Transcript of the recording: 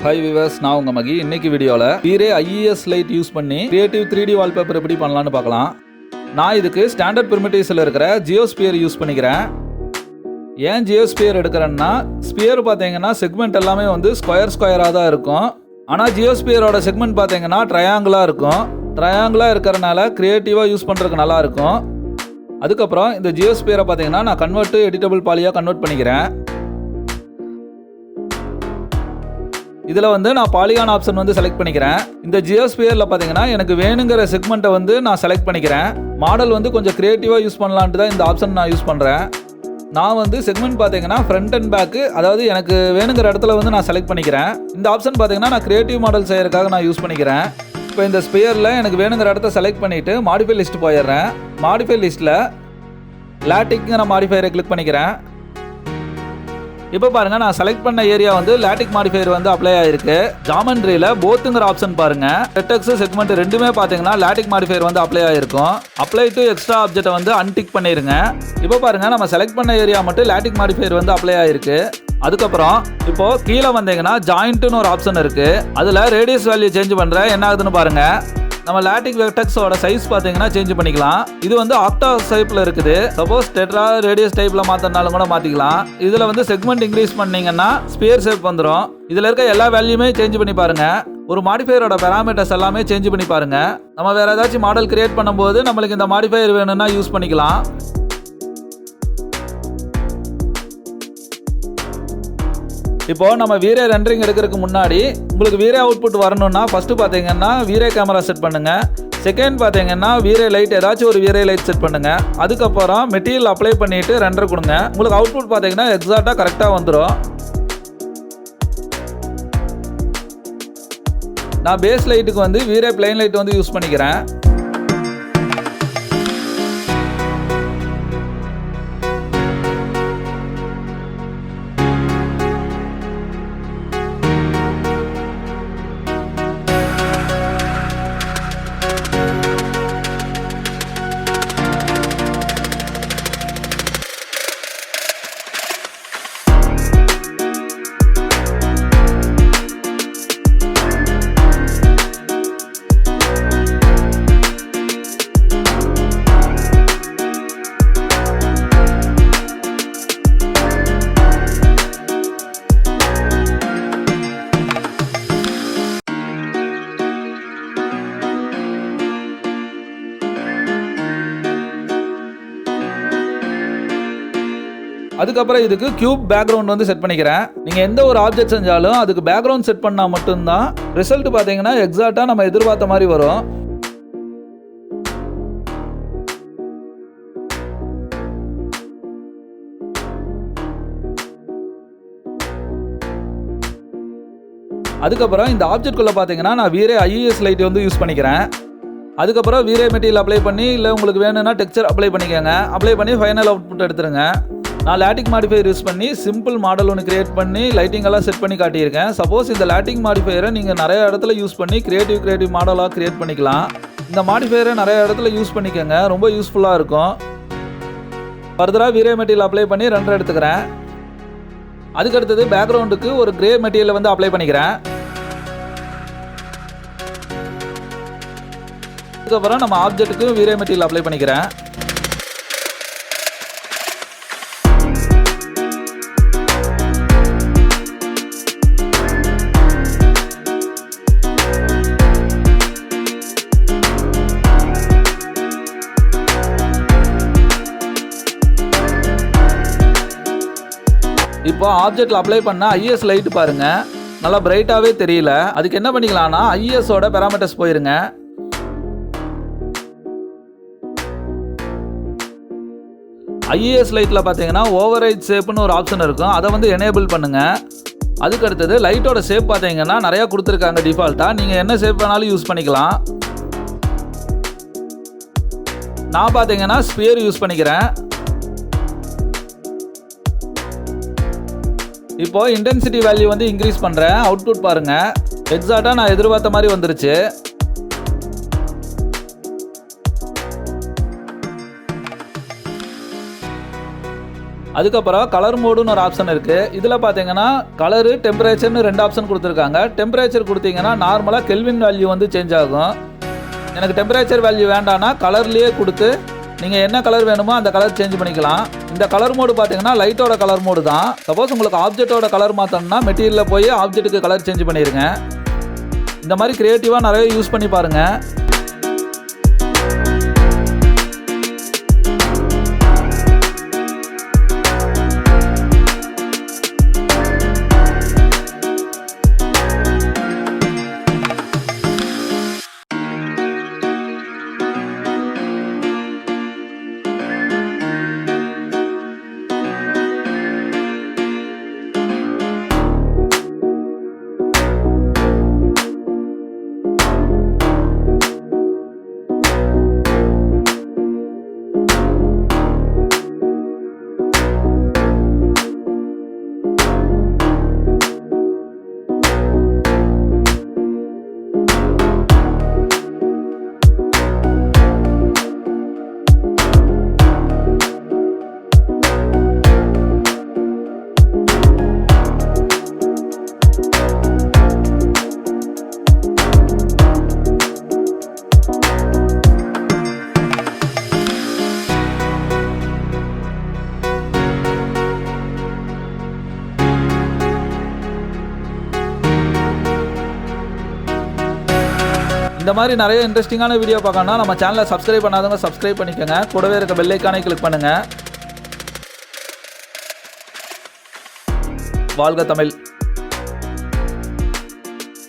Hi viewers, நான் உங்க மகி. இன்னைக்கு வீடியோவில் VrayIES Light யூஸ் பண்ணி கிரியேட்டிவ் 3D வால்பேப்பர் எப்படி பண்ணலான்னு பார்க்கலாம். நான் இதுக்கு ஸ்டாண்டர்ட் பிரிமிட்டிவ்ஸில் இருக்கிற ஜியோஸ்பியர் யூஸ் பண்ணிக்கிறேன். ஏன் ஜியோஸ்பியர் எடுக்கிறேன்னா, ஸ்பியர் பார்த்தீங்கன்னா செக்மெண்ட் எல்லாமே வந்து ஸ்கொயராக தான் இருக்கும். ஆனால் ஜியோஸ்பியரோட செக்மெண்ட் பார்த்தீங்கன்னா ட்ரையாங்கிளாக இருக்கும். ட்ரையாங்கிளாக இருக்கிறனால கிரியேட்டிவாக யூஸ் பண்ணுறதுக்கு நல்லாயிருக்கும். அதுக்கப்புறம் இந்த ஜியோஸ்பியரை பார்த்தீங்கன்னா நான் கன்வெர்ட் டு எடிட்டபிள் பாலியாக கன்வெர்ட் பண்ணிக்கிறேன். இதில் வந்து நான் பாலிகான் ஆப்ஷன் வந்து செலக்ட் பண்ணிக்கிறேன். இந்த ஜியோஸ்பியரில் பார்த்தீங்கன்னா எனக்கு வேணுங்கிற செக்மெண்ட்டை வந்து நான் செலக்ட் பண்ணிக்கிறேன். மாடல் வந்து கொஞ்சம் க்ரியேட்டிவாக யூஸ் பண்ணலான்ட்டு தான் இந்த ஆப்ஷன் நான் யூஸ் பண்ணுறேன். நான் வந்து செக்மெண்ட் பார்த்தீங்கன்னா ஃப்ரண்ட் அண்ட் பேக்கு, அதாவது எனக்கு வேணுங்கிற இடத்துல வந்து நான் செலக்ட் பண்ணிக்கிறேன். இந்த ஆப்ஷன் பார்த்தீங்கன்னா நான் க்ரியேட்டிவ் மாடல் செய்யறதுக்காக நான் யூஸ் பண்ணிக்கிறேன். இப்போ இந்த ஸ்பியரில் எனக்கு வேணுங்கிற இடத்த செலக்ட் பண்ணிவிட்டு மாடிஃபை லிஸ்ட் போயிடுறேன். மாடிஃபை லிஸ்ட்டில் லாட்டிக்ங்கிற மாடிஃபையரை கிளிக் பண்ணிக்கிறேன். இப்போ பாருங்கள், நான் செலக்ட் பண்ண ஏரியா வந்து லாட்டிக் மாடிஃபையர் வந்து அப்ளை ஆயிருக்கு. ஜாமெண்ட்ரியில் போத்துங்கிற ஆப்ஷன் பாருங்கள். டெக்ஸ் செக்மெண்ட் ரெண்டுமே பார்த்தீங்கன்னா லாட்டிக் மாடிஃபையர் வந்து அப்ளை ஆயிருக்கும். அப்ளை டு எக்ஸ்ட்ரா ஆப்ஜெக்ட்டை வந்து அன்டிக் பண்ணிடுங்க. இப்போ பாருங்கள், நம்ம செலக்ட் பண்ண ஏரியா மட்டும் லாட்டிக் மாடிஃபையர் வந்து அப்ளை ஆயிருக்கு. அதுக்கப்புறம் இப்போ கீழே வந்தீங்கன்னா ஜாயிண்ட்னு ஒரு ஆப்ஷன் இருக்கு. அதில் ரேடியஸ் வேல்யூ சேஞ்ச் பண்ணுறேன். என்ன ஆகுதுன்னு பாருங்க. நம்ம லாட்டிக் வெர்டெக்ஸோட சைஸ் பார்த்தீங்கன்னா சேஞ்ச் பண்ணிக்கலாம். இது வந்து ஆக்டா டைப்ல இருக்குது. சப்போஸ் டெட்ரா ரேடியஸ் டைப்ல மாத்தினாலும் கூட மாத்திக்கலாம். இதுல வந்து செக்மெண்ட் இன்க்ரீஸ் பண்ணீங்கன்னா ஸ்பியர் ஷேப் வந்துடும். இதுல இருக்க எல்லா வேல்யூமே சேஞ்ச் பண்ணி பாருங்க. ஒரு மாடிஃபையரோட பேராமீட்டர்ஸ் எல்லாமே சேஞ்ச் பண்ணி பாருங்க. நம்ம வேற ஏதாச்சும் மாடல் கிரியேட் பண்ணும்போது நம்மளுக்கு இந்த மாடிஃபையர் வேணும்னா யூஸ் பண்ணிக்கலாம். இப்போ நம்ம வீரே ரெண்டரிங் எடுக்கிறதுக்கு முன்னாடி உங்களுக்கு வீரே அவுட்புட் வரணும்னா ஃபர்ஸ்ட் பார்த்தீங்கன்னா வீரே கேமரா செட் பண்ணுங்க. செகண்ட் பார்த்தீங்கன்னா வீரே லைட், ஏதாச்சும் ஒரு வீரே லைட் செட் பண்ணுங்க. அதுக்கப்புறம் மெட்டீரியல் அப்ளை பண்ணிட்டு ரெண்டர் கொடுங்க. உங்களுக்கு அவுட்புட் பார்த்தீங்கன்னா எக்ஸாக்டாக கரெக்டாக வந்துடும். நான் பேஸ் லைட்டுக்கு வந்து வீரே பிளைன் லைட் வந்து யூஸ் பண்ணிக்கிறேன். அதுக்கப்புறம் இதுக்கு கியூப் பேக்ரவுண்ட் வந்து செட் பண்ணிக்கிறேன். நீங்கள் எந்த ஒரு ஆப்ஜெக்ட் செஞ்சாலும் அதுக்கு பேக்ரவுண்ட் செட் பண்ணால் மட்டும்தான் ரிசல்ட் பார்த்தீங்கன்னா எக்ஸாக்டாக நம்ம எதிர்பார்த்த மாதிரி வரும். அதுக்கப்புறம் இந்த ஆப்ஜெக்ட்குள்ளே பார்த்தீங்கன்னா நான் VrayIES லைட் வந்து யூஸ் பண்ணிக்கிறேன். அதுக்கப்புறம் வீரே மெட்டீரியல் அப்ளை பண்ணி, இல்லை உங்களுக்கு வேணும்னா டெக்ஸ்சர் அப்ளை பண்ணிக்கோங்க. அப்ளை பண்ணி ஃபைனல் அவுட்புட் எடுத்துருங்க. நான் லாட்டிக் மாடிஃபையர் யூஸ் பண்ணி சிம்பிள் மாடல் ஒன்று கிரியேட் பண்ணி லைட்டிங் எல்லாம் செட் பண்ணி காட்டியிருக்கேன். சப்போஸ் இந்த லாட்டிக் மாடிஃபையரை நீங்கள் நிறைய இடத்துல யூஸ் பண்ணி கிரியேட்டிவ் மாடலாக கிரியேட் பண்ணிக்கலாம். இந்த மாடிஃபையரை நிறைய இடத்துல யூஸ் பண்ணிக்கோங்க, ரொம்ப யூஸ்ஃபுல்லாக இருக்கும். ஃபர்தராக வீரே மெட்டீரியல் அப்ளை பண்ணி ரெண்டர் எடுத்துக்கிறேன். அதுக்கடுத்தது பேக்ரவுண்டுக்கு ஒரு கிரே மெட்டீரியலை வந்து அப்ளை பண்ணிக்கிறேன். அதுக்கப்புறம் நம்ம ஆப்ஜெக்ட்டுக்கு வீரே மெட்டீரியல் அப்ளை பண்ணிக்கிறேன். இப்போ ஆப்ஜெக்ட்ல அப்ளை பண்ண IES லைட் பாருங்க, நல்லா பிரைட்டாவே தெரியல. அதுக்கு என்ன பண்ணிக்கலாம்னா IES ஓட பேராமீட்டர்ஸ் போயிருங்க. IES லைட்ல பார்த்தீங்கன்னா ஓவர்ரைட் ஷேப்னு ஒரு ஆப்ஷன் இருக்கும். அதை வந்து எனேபிள் பண்ணுங்க. அதுக்கு அடுத்தது லைட்டோட ஷேப் பார்த்தீங்கன்னா நிறைய கொடுத்துருக்காங்க டிஃபால்ட்டா. நீங்க என்ன ஷேப் வேணாலும் யூஸ் பண்ணிக்கலாம். நான் பார்த்தீங்கன்னா ஸ்பியர் யூஸ் பண்ணிக்கிறேன். இப்போ இன்டென்சிட்டி வேல்யூ வந்து இன்க்ரீஸ் பண்ணுறேன். அவுட்புட் பாருங்க, எக்ஸாக்டாக நான் எதிர்பார்த்த மாதிரி வந்துருச்சு. அதுக்கப்புறம் கலர் மோடுன்னு ஒரு ஆப்ஷன் இருக்குது. இதில் பார்த்தீங்கன்னா கலரு டெம்பரேச்சர்னு 2 ஆப்ஷன் கொடுத்துருக்காங்க. டெம்பரேச்சர் கொடுத்தீங்கன்னா நார்மலாக கெல்வின் வேல்யூ வந்து சேஞ்ச் ஆகும். எனக்கு டெம்பரேச்சர் வேல்யூ வேண்டாம்னா கலர்லேயே கொடுத்து நீங்கள் என்ன கலர் வேணுமோ அந்த கலர் சேஞ்ச் பண்ணிக்கலாம். இந்த கலர் மோடு பார்த்தீங்கன்னா லைட்டோட கலர் மோடு தான். சப்போஸ் உங்களுக்கு ஆப்ஜெக்டோட கலர் மாற்றணும்னா மெட்டீரியலில் போய் ஆப்ஜெக்ட்டுக்கு கலர் சேஞ்ச் பண்ணிடுங்க. இந்த மாதிரி க்ரியேட்டிவாக நிறைய யூஸ் பண்ணி பாருங்கள். இந்த மாதிரி நிறைய இன்ட்ரெஸ்டிங்கான வீடியோ பார்க்கணும்னா நம்ம சேனலை சப்ஸ்கிரைப் பண்ணாதவங்க சப்ஸ்கிரைப் பண்ணிக்கோங்க. கூடவே இருக்க பெல் ஐகானை கிளிக் பண்ணுங்கள். வாழ்க தமிழ்.